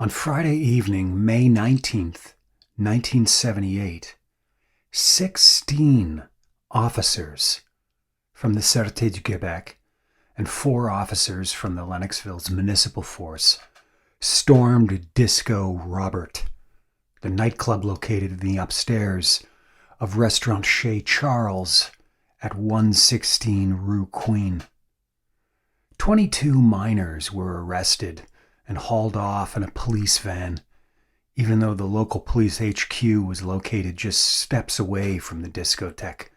On Friday evening, May 19th, 1978, 16 officers from the Sûreté du Québec and 4 officers from the Lennoxville's municipal force stormed Disco Robert, the nightclub located in the upstairs of restaurant Chez Charles at 116 Rue Queen. 22 minors were arrested and hauled off in a police van, even though the local police HQ was located just steps away from the discotheque.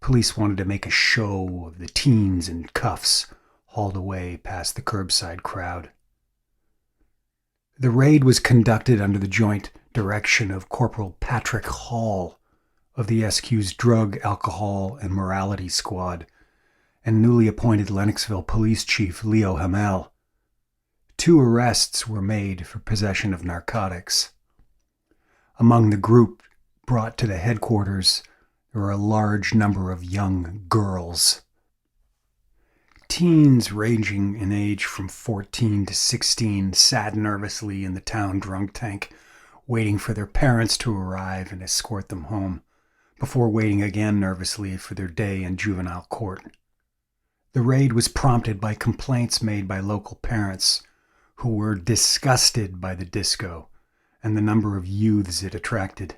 Police wanted to make a show of the teens in cuffs hauled away past the curbside crowd. The raid was conducted under the joint direction of Corporal Patrick Hall of the SQ's Drug, Alcohol, and Morality Squad and newly appointed Lennoxville Police Chief Leo Hamel. 2 arrests were made for possession of narcotics. Among the group brought to the headquarters, there were a large number of young girls. Teens ranging in age from 14 to 16 sat nervously in the town drunk tank, waiting for their parents to arrive and escort them home, before waiting again nervously for their day in juvenile court. The raid was prompted by complaints made by local parents who were disgusted by the disco and the number of youths it attracted.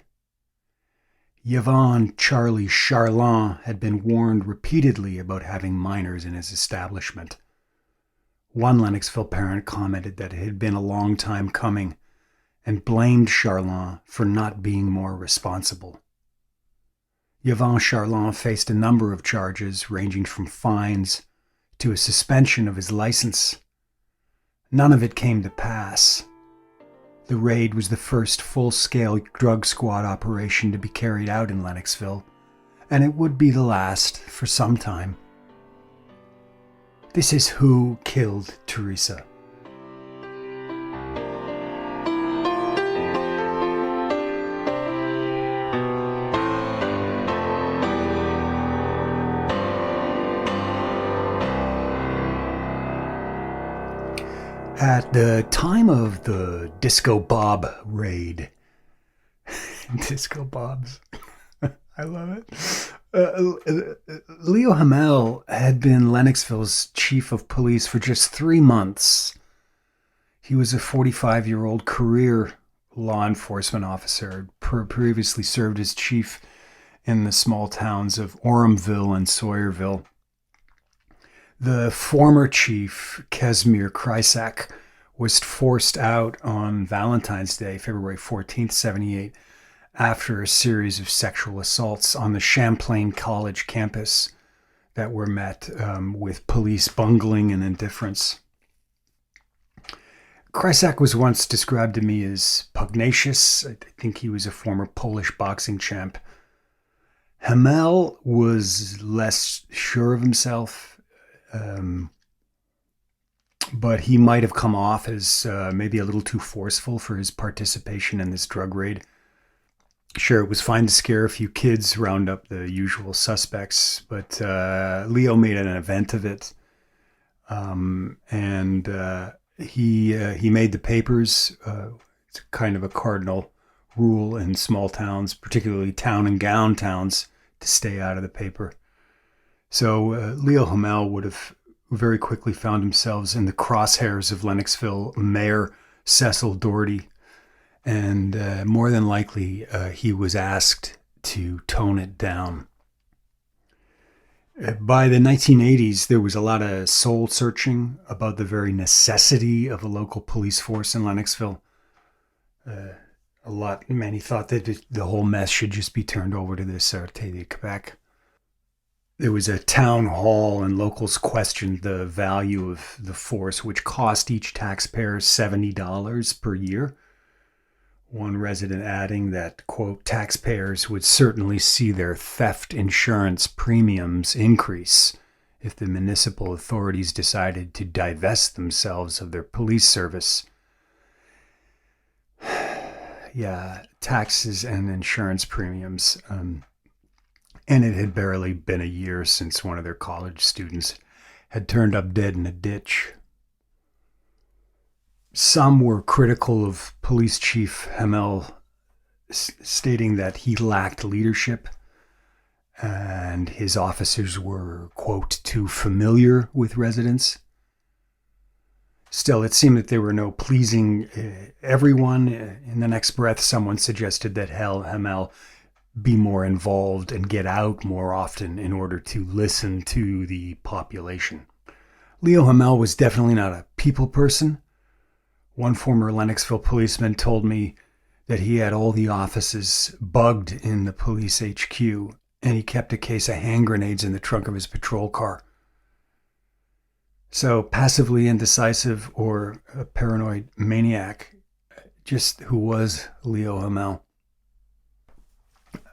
Yvon Charlie Charland had been warned repeatedly about having minors in his establishment. One Lennoxville parent commented that it had been a long time coming and blamed Charland for not being more responsible. Yvon Charland faced a number of charges ranging from fines to a suspension of his license. None of it came to pass. The raid was the first full-scale drug squad operation to be carried out in Lennoxville, and it would be the last for some time. This is Who Killed Teresa. At the time of the Disco Bob raid, Disco Bobs, I love it. Leo Hamel had been Lennoxville's chief of police for just 3 months. He was a 45-year-old career law enforcement officer, previously served as chief in the small towns of Oremville and Sawyerville. The former chief, Casimir Krysak, was forced out on Valentine's Day, February 14th, 78, after a series of sexual assaults on the Champlain College campus that were met with police bungling and indifference. Krysak was once described to me as pugnacious. I think he was a former Polish boxing champ. Hamel was less sure of himself. But he might have come off as maybe a little too forceful for his participation in this drug raid. Sure, it was fine to scare a few kids, round up the usual suspects, but Leo made an event of it, and he made the papers. It's kind of a cardinal rule in small towns, particularly town and gown towns, to stay out of the paper. So Leo Hamel would have very quickly found himself in the crosshairs of Lennoxville Mayor Cecil Doherty, and more than likely he was asked to tone it down. By the 1980s, there was a lot of soul searching about the very necessity of a local police force in Lennoxville. Many thought that the whole mess should just be turned over to the Sûreté du Québec. There was a town hall and locals questioned the value of the force, which cost each taxpayer $70 per year. One resident adding that, quote, taxpayers would certainly see their theft insurance premiums increase if the municipal authorities decided to divest themselves of their police service. Yeah, taxes and insurance premiums. And it had barely been a year since one of their college students had turned up dead in a ditch. Some were critical of Police Chief Hamel, stating that he lacked leadership and his officers were, quote, too familiar with residents. Still, it seemed that there were no pleasing everyone. In the next breath, someone suggested that Hamel be more involved and get out more often in order to listen to the population. Leo Hamel was definitely not a people person. One former Lennoxville policeman told me that he had all the offices bugged in the police HQ, and he kept a case of hand grenades in the trunk of his patrol car. So passively indecisive or a paranoid maniac, just who was Leo Hamel.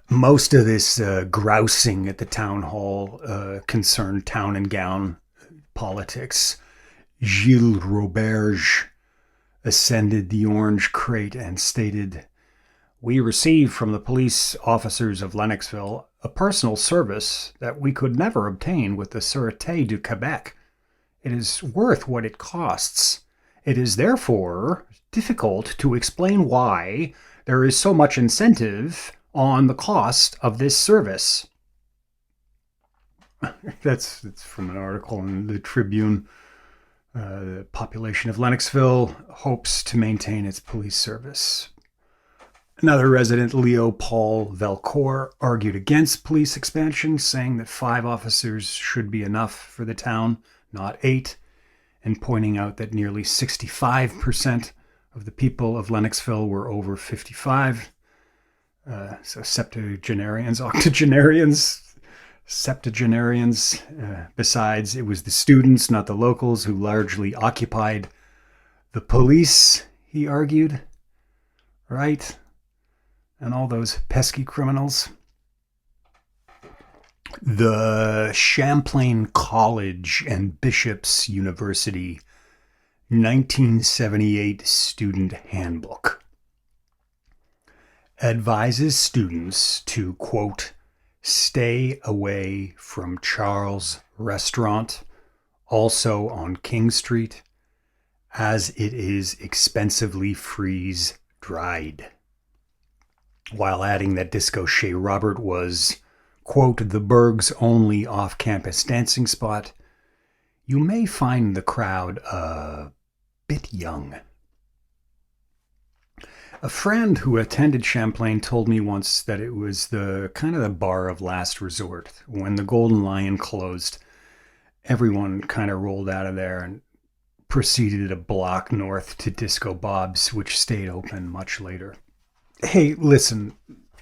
Most of this grousing at the town hall concerned town and gown politics. Chez Robert ascended the orange crate and stated, "We received from the police officers of Lennoxville a personal service that we could never obtain with the Sûreté du Québec. It is worth what it costs. It is therefore difficult to explain why there is so much incentive on the cost of this service." That's from an article in the Tribune. The population of Lennoxville hopes to maintain its police service. Another resident, Leo Paul Velcourt, argued against police expansion, saying that 5 officers should be enough for the town, not 8, and pointing out that nearly 65% of the people of Lennoxville were over 55. So septuagenarians, septuagenarians. Besides, it was the students, not the locals, who largely occupied the police, he argued. Right? And all those pesky criminals. The Champlain College and Bishop's University 1978 Student Handbook advises students to, quote, stay away from Charles Restaurant, also on King Street, as it is expensively freeze-dried, while adding that Disco Chez Robert was, quote, the burg's only off-campus dancing spot. You may find the crowd a bit young. A friend who attended Champlain told me once that it was the kind of the bar of last resort. When the Golden Lion closed, everyone kind of rolled out of there and proceeded a block north to Disco Bob's, which stayed open much later. Hey, listen,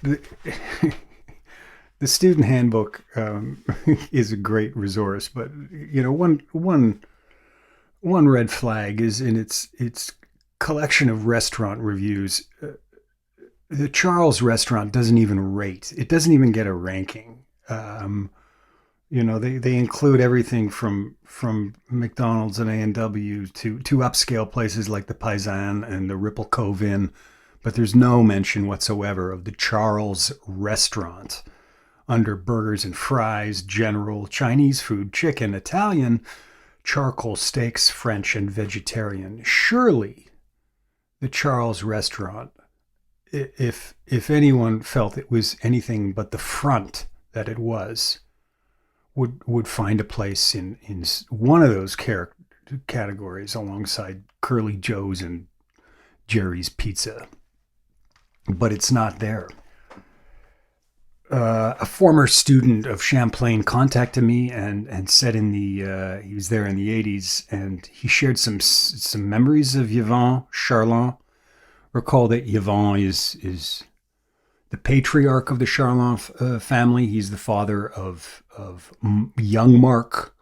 the student handbook is a great resource, but you know, one red flag is in its collection of restaurant reviews. The Charles Restaurant doesn't even rate. It doesn't even get a ranking. You know, they include everything from McDonald's and A&W to upscale places like the Paisan and the Ripple Cove Inn, but there's no mention whatsoever of the Charles Restaurant under burgers and fries, general, Chinese food, chicken, Italian, charcoal steaks, French, and vegetarian. Surely the Charles Restaurant, if anyone felt it was anything but the front that it was, would find a place in one of those categories alongside Curly Joe's and Jerry's Pizza. But it's not there. A former student of Champlain contacted me and said he was there in the 80s, and he shared some memories of Yvon Charland. Recall that Yvon is the patriarch of the Charland family. He's the father of young Marc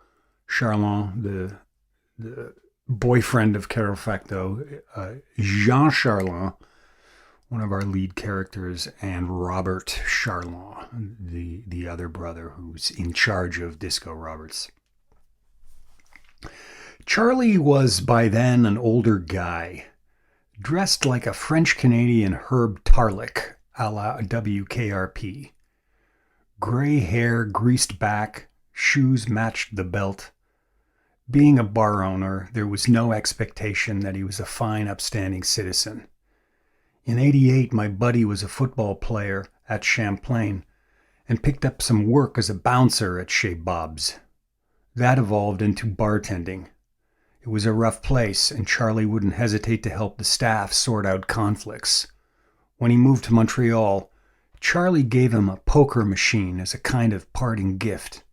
Charland, the boyfriend of Carol Facto, Jean Charland, one of our lead characters, and Robert Charland, the other brother who's in charge of Disco Roberts. Charlie was by then an older guy, dressed like a French-Canadian Herb Tarlick, a la WKRP. Gray hair, greased back, shoes matched the belt. Being a bar owner, there was no expectation that he was a fine, upstanding citizen. In '88, my buddy was a football player at Champlain and picked up some work as a bouncer at Chez Bob's. That evolved into bartending. It was a rough place, and Charlie wouldn't hesitate to help the staff sort out conflicts. When he moved to Montreal, Charlie gave him a poker machine as a kind of parting gift.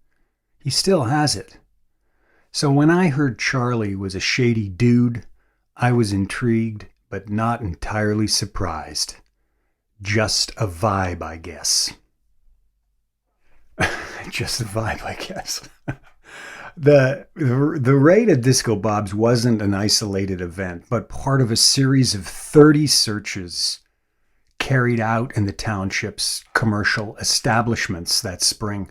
He still has it. So when I heard Charlie was a shady dude, I was intrigued, but not entirely surprised. Just a vibe, I guess. Just a vibe, I guess. The raid at Disco Bob's wasn't an isolated event, but part of a series of 30 searches carried out in the township's commercial establishments that spring.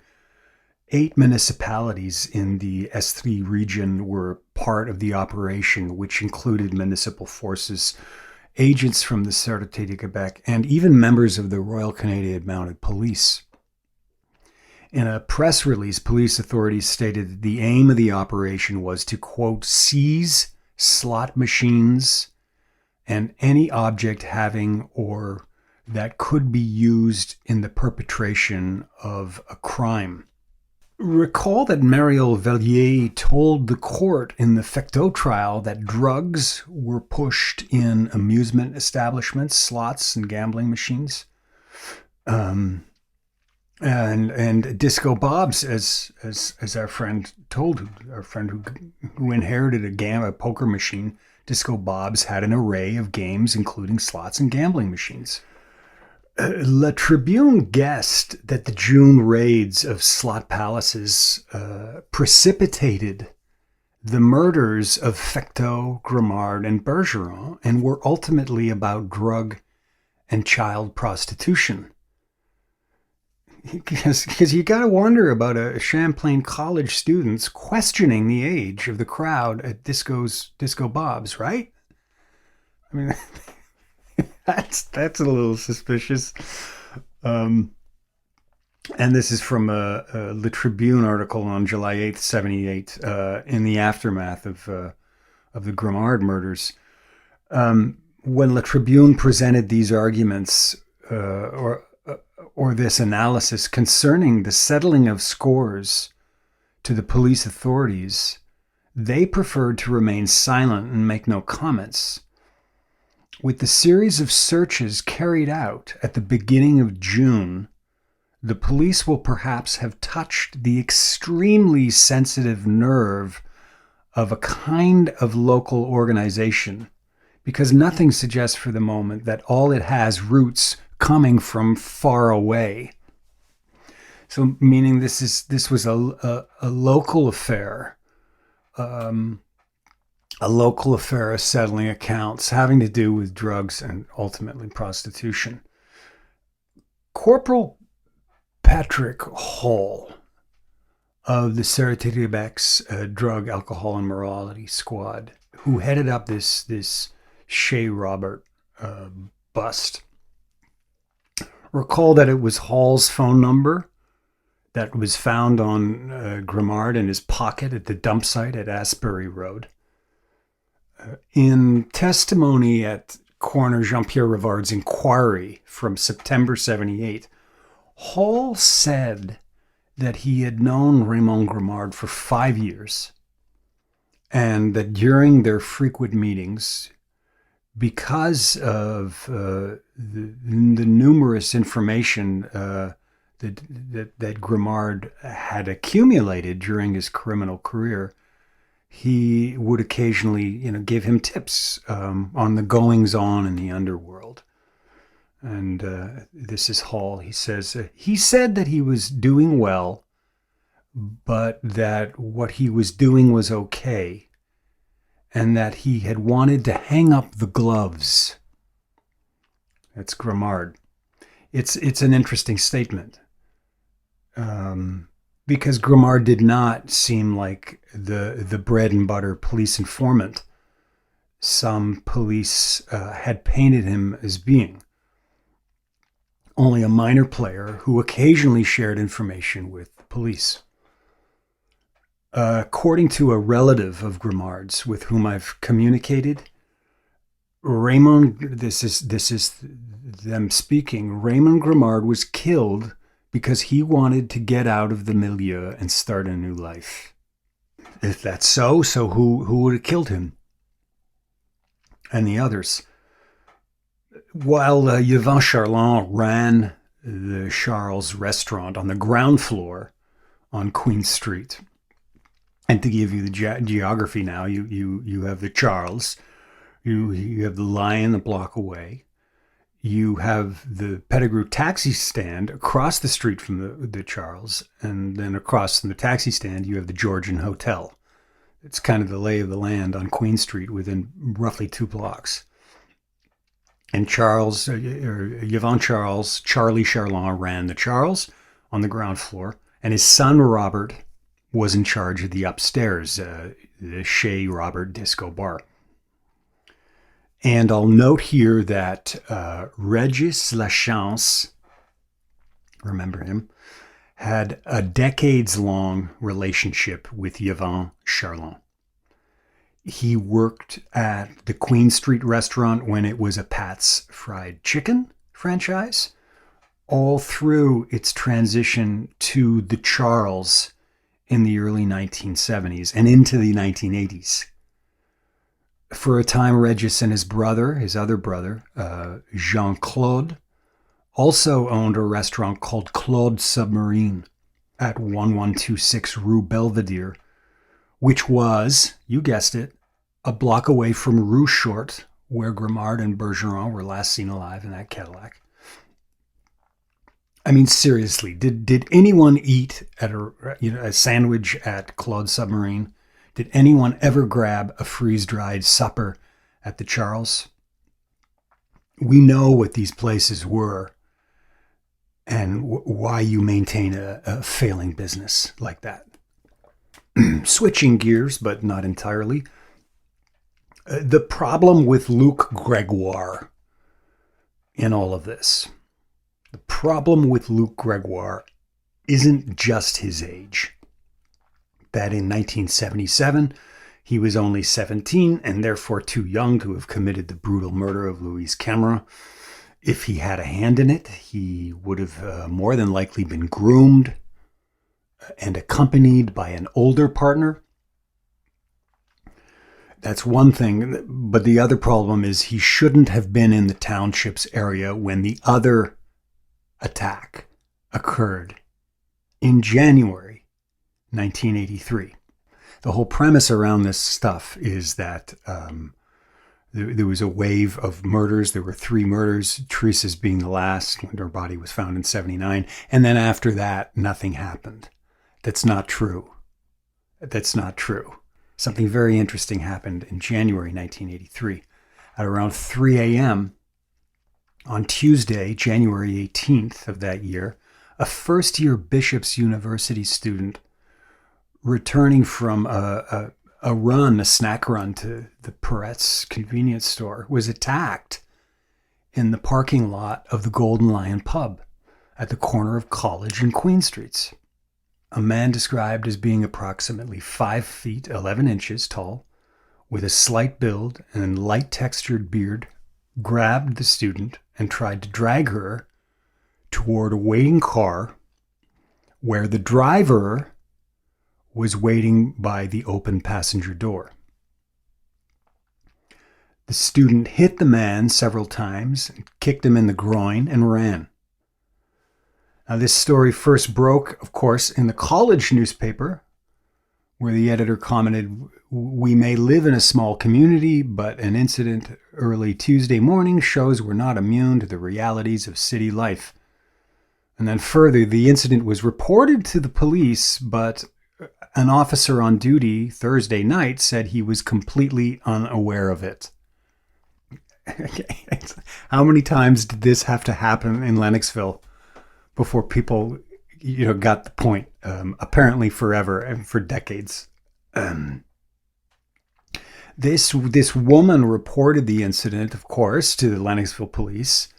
8 municipalities in the Estrie region were part of the operation, which included municipal forces, agents from the Sûreté du Québec, and even members of the Royal Canadian Mounted Police. In a press release, police authorities stated that the aim of the operation was to, quote, seize slot machines and any object having or that could be used in the perpetration of a crime. Recall that Mariel Vellier told the court in the Fecteau trial that drugs were pushed in amusement establishments, slots, and gambling machines. And Disco Bob's, as our friend told, our friend who inherited a poker machine, Disco Bob's had an array of games, including slots and gambling machines. La Tribune guessed that the June raids of slot palaces precipitated the murders of Fecteau, Grimard, and Bergeron, and were ultimately about drug and child prostitution. Because you got to wonder about a Champlain College students questioning the age of the crowd at Disco Bob's, right? I mean, that's a little suspicious. And this is from a Le Tribune article on July 8th, 78, in the aftermath of the Grimard murders. When Le Tribune presented these arguments, or this analysis concerning the settling of scores to the police authorities, they preferred to remain silent and make no comments. With the series of searches carried out at the beginning of June, the police will perhaps have touched the extremely sensitive nerve of a kind of local organization, because nothing suggests for the moment that all it has roots coming from far away. So, meaning this was a local affair, a local affair of settling accounts having to do with drugs and ultimately prostitution. Corporal Patrick Hall of the Sûreté du Québec's drug, alcohol, and morality squad, who headed up this Chez Robert bust, recall that it was Hall's phone number that was found on Grimard in his pocket at the dump site at Astbury Road. In testimony at Coroner Jean-Pierre Rivard's inquiry from September 78, Hall said that he had known Raymond Grimard for 5 years, and that during their frequent meetings, because of the numerous information that Grimard had accumulated during his criminal career, he would occasionally, give him tips on the goings-on in the underworld. And this is Hall. He says, he said that he was doing well, but that what he was doing was okay, and that he had wanted to hang up the gloves. That's Grimard. It's an interesting statement, because Grimard did not seem like the bread and butter police informant some police had painted him as being. Only a minor player who occasionally shared information with the police. According to a relative of Grimard's with whom I've communicated, Raymond, this is them speaking, Raymond Grimard was killed because he wanted to get out of the milieu and start a new life. If that's so who would have killed him? And the others? While Yvan Charland ran the Charles restaurant on the ground floor on Queen Street, and to give you the geography now, you have the Charles, you have the Lion a block away, you have the Pettigrew taxi stand across the street from the Charles, and then across from the taxi stand you have the Georgian Hotel. It's kind of the lay of the land on Queen Street within roughly 2 blocks. And Yvan Charles, Charlie Charland ran the Charles on the ground floor, and his son Robert was in charge of the upstairs, the Chez Robert disco bar. And I'll note here that Regis Lachance, remember him, had a decades-long relationship with Yvan Charland. He worked at the Queen Street restaurant when it was a Pat's Fried Chicken franchise, all through its transition to the Charles in the early 1970s and into the 1980s. For a time, Regis and his other brother, Jean-Claude, also owned a restaurant called Claude Submarine at 1126 Rue Belvedere, which was, you guessed it, a block away from Rue Short, where Grimard and Bergeron were last seen alive in that Cadillac. I mean, seriously, did anyone eat at a sandwich at Claude Submarine? Did anyone ever grab a freeze-dried supper at the Charles? We know what these places were and why you maintain a failing business like that. Switching gears, but not entirely. The problem with Luc Gregoire in all of this. The problem with Luc Gregoire isn't just his age. That in 1977, he was only 17 and therefore too young to have committed the brutal murder of Louise Camera. If he had a hand in it, he would have more than likely been groomed and accompanied by an older partner. That's one thing, but the other problem is he shouldn't have been in the township's area when the other attack occurred in January 1983. The whole premise around this stuff is that there was a wave of murders. There were 3 murders, Teresa's being the last, when her body was found in 79. And then after that, nothing happened. That's not true. That's not true. Something very interesting happened in January 1983. At around 3 a.m. on Tuesday, January 18th of that year, a first-year Bishop's University student returning from a snack run to the Peretz convenience store, was attacked in the parking lot of the Golden Lion pub at the corner of College and Queen Streets. A man described as being approximately 5 feet 11 inches tall, with a slight build and light textured beard, grabbed the student and tried to drag her toward a waiting car where the driver was waiting by the open passenger door. The student hit the man several times, kicked him in the groin, and ran. Now, this story first broke, of course, in the college newspaper, where the editor commented, "We may live in a small community, but an incident early Tuesday morning shows we're not immune to the realities of city life." And then further, the incident was reported to the police, but an officer on duty Thursday night said he was completely unaware of it. How many times did this have to happen in Lennoxville before people, got the point? Apparently forever and for decades. This woman reported the incident, of course, to the Lennoxville police.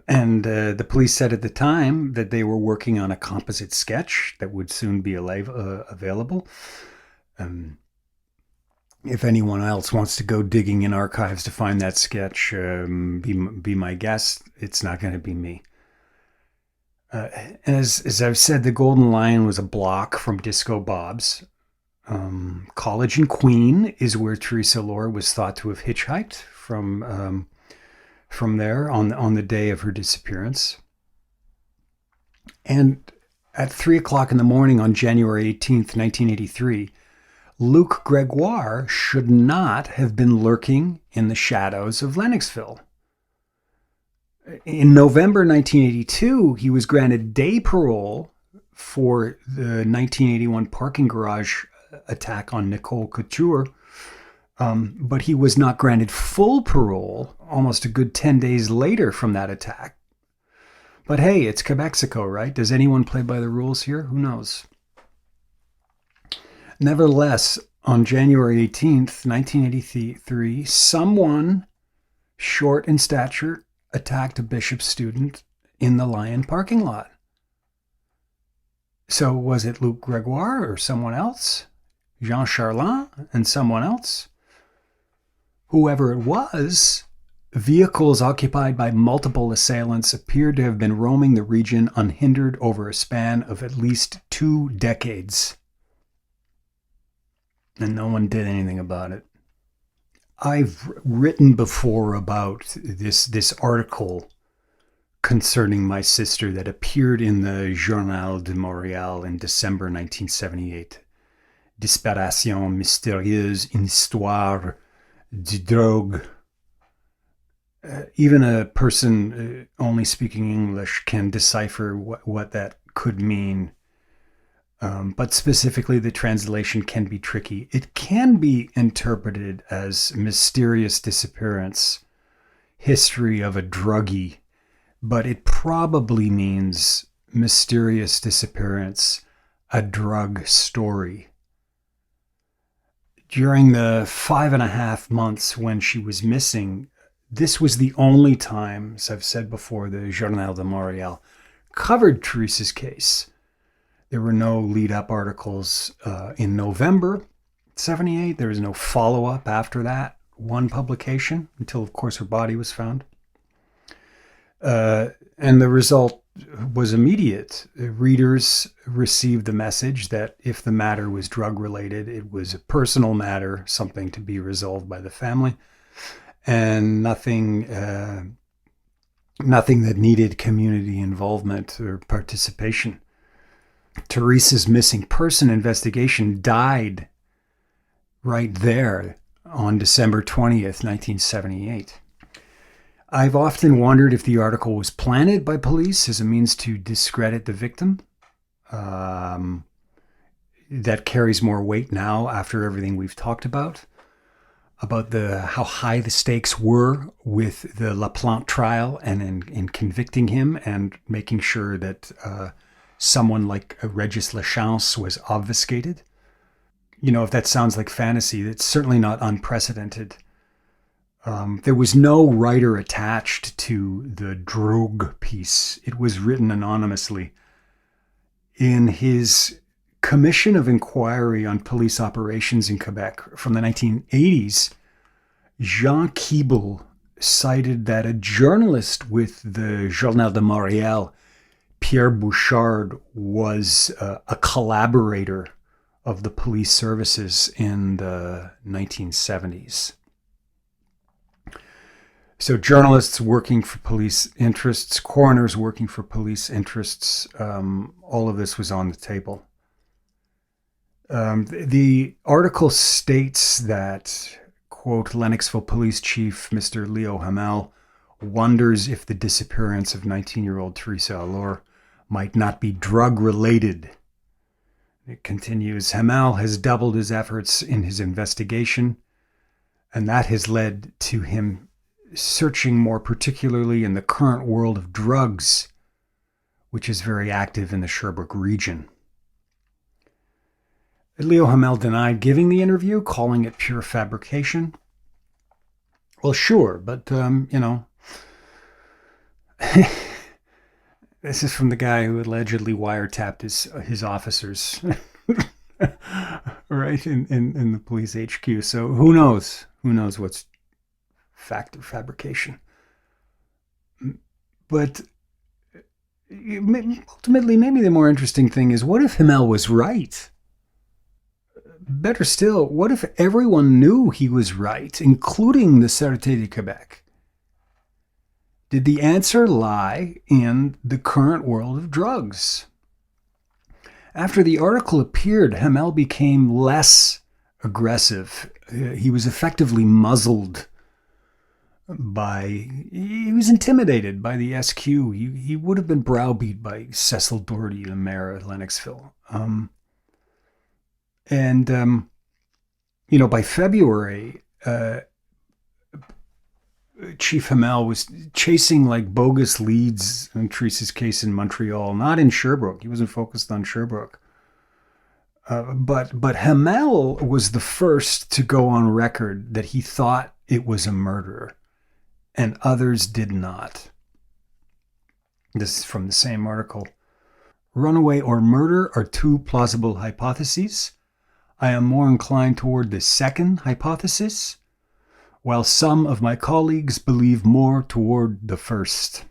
And the police said at the time that they were working on a composite sketch that would soon be available. If anyone else wants to go digging in archives to find that sketch, be my guest. It's not going to be me. As I've said, the Golden Lion was a block from Disco Bob's. College in Queen is where Teresa Lohr was thought to have hitchhiked from there on the day of her disappearance. And at 3 o'clock in the morning on January 18th, 1983, Luc Gregoire should not have been lurking in the shadows of Lennoxville. In November 1982, he was granted day parole for the 1981 parking garage attack on Nicole Couture, but he was not granted full parole almost a good 10 days later from that attack. But hey, it's Quebexico, right? Does anyone play by the rules here? Who knows? Nevertheless, on January 18th, 1983, someone short in stature attacked a Bishop student in the Lion parking lot. So was it Luc Gregoire or someone else? Jean Charland and someone else? Whoever it was, vehicles occupied by multiple assailants appeared to have been roaming the region unhindered over a span of at least 2 decades. And no one did anything about it. I've written before about this article concerning my sister that appeared in the Journal de Montréal in December 1978. Disparition mystérieuse, une histoire de drogue. Even a person only speaking English can decipher what that could mean. But specifically, the translation can be tricky. It can be interpreted as mysterious disappearance, history of a druggie, but it probably means mysterious disappearance, a drug story. During the 5.5 months when she was missing, this was the only time, as I've said before, the Journal de Montréal covered Teresa's case. There were no lead-up articles in November 78. There was no follow-up after that one publication until, of course, her body was found. And the result was immediate. Readers received the message that if the matter was drug-related, it was a personal matter, something to be resolved by the family, and nothing that needed community involvement or participation. Teresa's missing person investigation died right there on December 20th, 1978. I've often wondered if the article was planted by police as a means to discredit the victim. That carries more weight now after everything we've talked about how high the stakes were with the LaPlante trial and in convicting him and making sure that someone like Regis Lachance was obfuscated. You know, if that sounds like fantasy, that's certainly not unprecedented. There was no writer attached to the Drogue piece. It was written anonymously. In his Commission of Inquiry on Police Operations in Quebec from the 1980s, Jean Keeble cited that a journalist with the Journal de Montréal, Pierre Bouchard, was a collaborator of the police services in the 1970s. So journalists working for police interests, coroners working for police interests, all of this was on the table. The article states that, quote, Lennoxville Police Chief Mr. Leo Hamel wonders if the disappearance of 19-year-old Teresa Allure might not be drug-related. It continues, Hamel has doubled his efforts in his investigation, and that has led to him searching more particularly in the current world of drugs, which is very active in the Sherbrooke region. Leo Hamel denied giving the interview, calling it pure fabrication. Well, sure, but, This is from the guy who allegedly wiretapped his officers, right, in the police HQ. So who knows? Who knows what's fact or fabrication? But ultimately, maybe the more interesting thing is, what if Hamel was right? Better still, what if everyone knew he was right, including the Sûreté du Québec? Did the answer lie in the current world of drugs? After the article appeared, Hamel became less aggressive. He was effectively muzzled he was intimidated by the SQ. He would have been browbeat by Cecil Doherty, the mayor of Lennoxville. By February, Chief Hamel was chasing like bogus leads in Teresa's case in Montreal, not in Sherbrooke. He wasn't focused on Sherbrooke. But Hamel was the first to go on record that he thought it was a murder, and others did not. This is from the same article. Runaway or murder are two plausible hypotheses. I am more inclined toward the second hypothesis, while some of my colleagues believe more toward the first.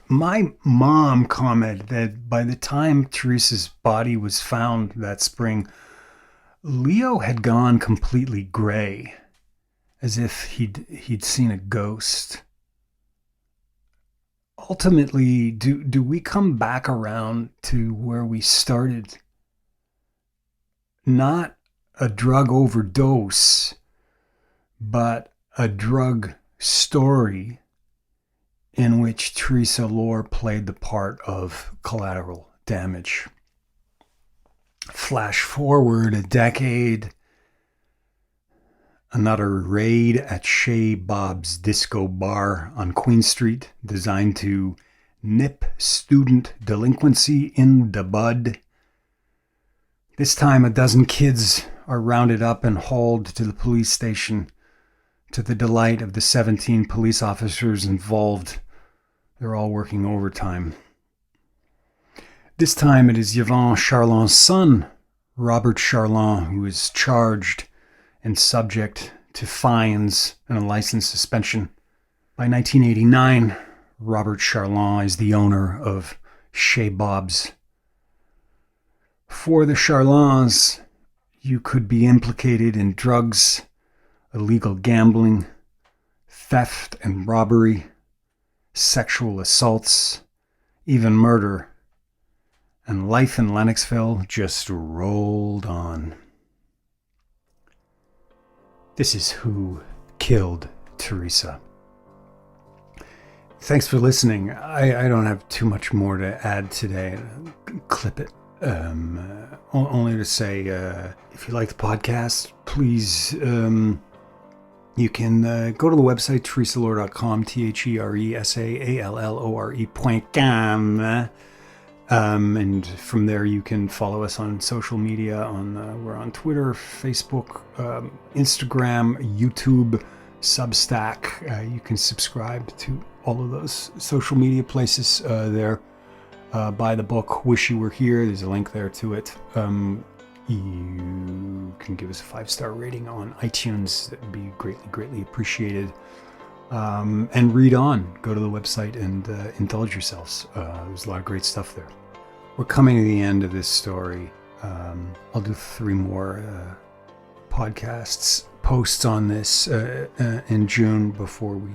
My mom commented that by the time Teresa's body was found that spring, Leo had gone completely gray, as if he'd seen a ghost. Ultimately, do we come back around to where we started? Not a drug overdose, but a drug story in which Teresa Lohr played the part of collateral damage. Flash forward a decade, another raid at Chez Bob's Disco Bar on Queen Street, designed to nip student delinquency in the bud. This time, a dozen kids are rounded up and hauled to the police station, to the delight of the 17 police officers involved. They're all working overtime. This time it is Yvon Charland's son, Robert Charland, who is charged and subject to fines and a license suspension. By 1989, Robert Charland is the owner of Chez Bob's. For the Charlands, you could be implicated in drugs, illegal gambling, theft and robbery, sexual assaults, even murder. And life in Lennoxville just rolled on. This is Who Killed Teresa. Thanks for listening. I don't have too much more to add today. Clip it. Only to say, if you like the podcast, please, you can go to the website, teresalohr.com, ThereSaallore.com. And from there you can follow us on social media. We're on Twitter, Facebook, Instagram, YouTube, Substack. You can subscribe to all of those social media places there. Buy the book, Wish You Were Here. There's a link there to it. You can give us a 5-star rating on iTunes. That would be greatly, greatly appreciated. And read on. Go to the website and indulge yourselves. There's a lot of great stuff there. We're coming to the end of this story. I'll do 3 more posts on this in June before we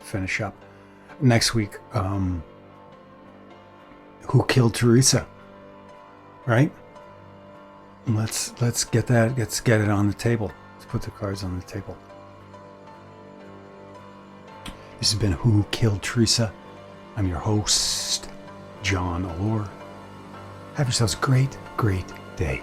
finish up. Next week, who killed Teresa? Right? Let's get that. Let's get it on the table. Let's put the cards on the table. This has been Who Killed Teresa. I'm your host, John Allure. Have yourselves a great, great day.